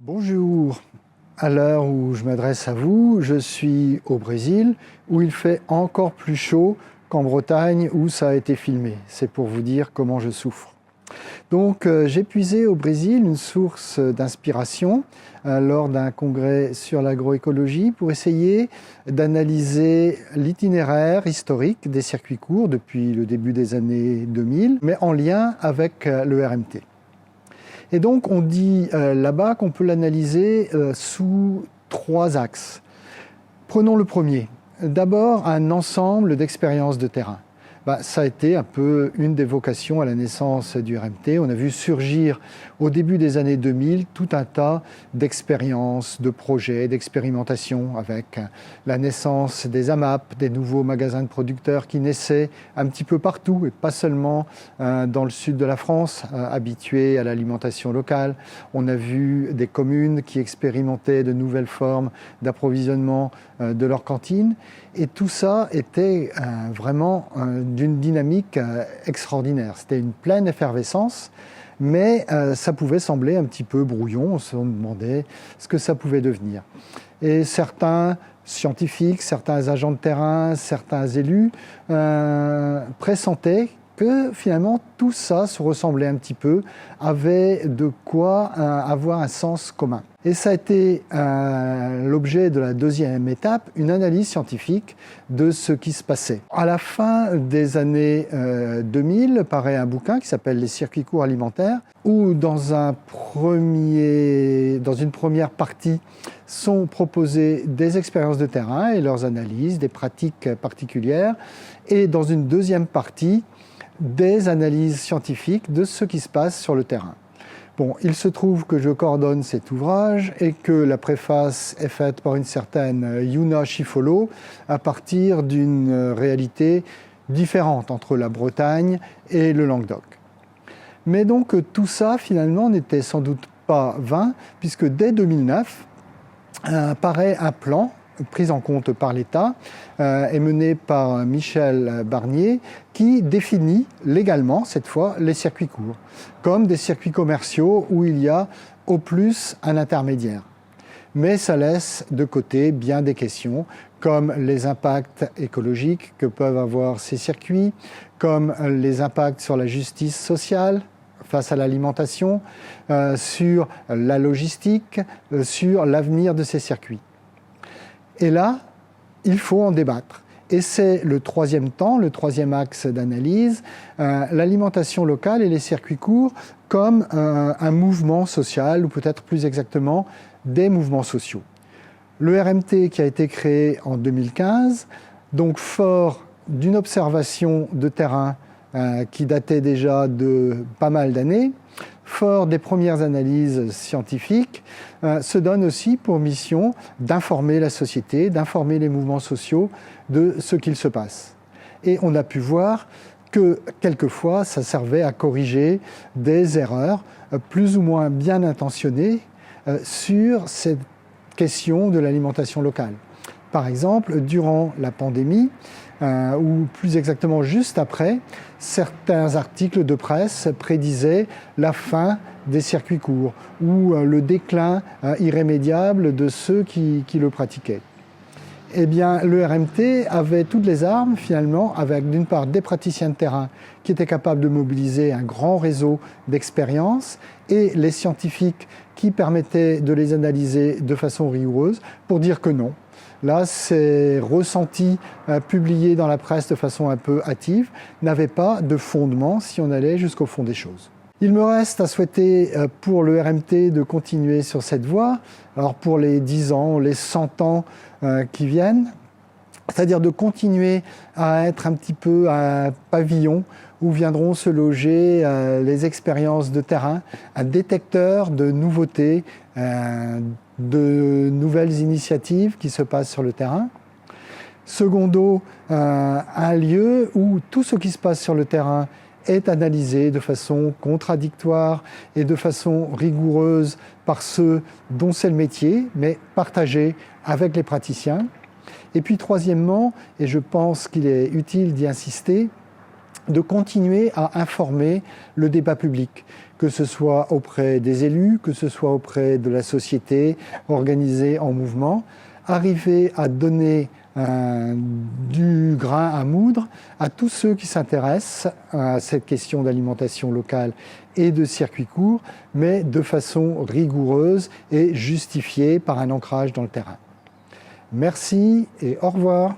Bonjour, à l'heure où je m'adresse à vous, je suis au Brésil où il fait encore plus chaud qu'en Bretagne où ça a été filmé. C'est pour vous dire comment je souffre. Donc j'ai puisé au Brésil une source d'inspiration lors d'un congrès sur l'agroécologie pour essayer d'analyser l'itinéraire historique des circuits courts depuis le début des années 2000, mais en lien avec le RMT. Et donc on dit là-bas qu'on peut l'analyser sous trois axes. Prenons le premier. D'abord, un ensemble d'expériences de terrain. Ça a été un peu une des vocations à la naissance du RMT. On a vu surgir au début des années 2000 tout un tas d'expériences, de projets, d'expérimentations avec la naissance des AMAP, des nouveaux magasins de producteurs qui naissaient un petit peu partout et pas seulement dans le sud de la France, habitués à l'alimentation locale. On a vu des communes qui expérimentaient de nouvelles formes d'approvisionnement de leurs cantines. Et tout ça était vraiment d'une dynamique extraordinaire. C'était une pleine effervescence, mais ça pouvait sembler un petit peu brouillon. On se demandait ce que ça pouvait devenir. Et certains scientifiques, certains agents de terrain, certains élus pressentaient que finalement tout ça se ressemblait un petit peu, avait de quoi avoir un sens commun. Et ça a été l'objet de la deuxième étape, une analyse scientifique de ce qui se passait. À la fin des années 2000, paraît un bouquin qui s'appelle « Les circuits courts alimentaires », où dans une première partie sont proposées des expériences de terrain et leurs analyses, des pratiques particulières, et dans une deuxième partie, des analyses scientifiques de ce qui se passe sur le terrain. Bon, il se trouve que je coordonne cet ouvrage et que la préface est faite par une certaine Yuna Chifolo à partir d'une réalité différente entre la Bretagne et le Languedoc. Mais donc tout ça finalement n'était sans doute pas vain puisque dès 2009 apparaît un plan prise en compte par l'État, est menée par Michel Barnier, qui définit légalement, cette fois, les circuits courts, comme des circuits commerciaux où il y a au plus un intermédiaire. Mais ça laisse de côté bien des questions, comme les impacts écologiques que peuvent avoir ces circuits, comme les impacts sur la justice sociale, face à l'alimentation, sur la logistique, sur l'avenir de ces circuits. Et là, il faut en débattre. Et c'est le troisième temps, le troisième axe d'analyse, l'alimentation locale et les circuits courts comme un mouvement social, ou peut-être plus exactement, des mouvements sociaux. Le RMT qui a été créé en 2015, donc fort d'une observation de terrain qui datait déjà de pas mal d'années, fort des premières analyses scientifiques, se donne aussi pour mission d'informer la société, d'informer les mouvements sociaux de ce qu'il se passe. Et on a pu voir que quelquefois, ça servait à corriger des erreurs plus ou moins bien intentionnées sur cette question de l'alimentation locale. Par exemple, durant la pandémie, ou plus exactement juste après, certains articles de presse prédisaient la fin des circuits courts ou le déclin irrémédiable de ceux qui le pratiquaient. Eh bien, le RMT avait toutes les armes, finalement, avec d'une part des praticiens de terrain qui étaient capables de mobiliser un grand réseau d'expériences et les scientifiques qui permettaient de les analyser de façon rigoureuse pour dire que non. Là, ces ressentis publiés dans la presse de façon un peu hâtive n'avaient pas de fondement si on allait jusqu'au fond des choses. Il me reste à souhaiter pour le RMT de continuer sur cette voie, alors pour les 10 ans, les 100 ans qui viennent, c'est-à-dire de continuer à être un petit peu un pavillon où viendront se loger les expériences de terrain, un détecteur de nouveautés, de nouvelles initiatives qui se passent sur le terrain. Secondo, un lieu où tout ce qui se passe sur le terrain est analysé de façon contradictoire et de façon rigoureuse par ceux dont c'est le métier, mais partagé avec les praticiens. Et puis troisièmement, et je pense qu'il est utile d'y insister, de continuer à informer le débat public, que ce soit auprès des élus, que ce soit auprès de la société organisée en mouvement, arriver à donner du grain à moudre à tous ceux qui s'intéressent à cette question d'alimentation locale et de circuits courts, mais de façon rigoureuse et justifiée par un ancrage dans le terrain. Merci et au revoir.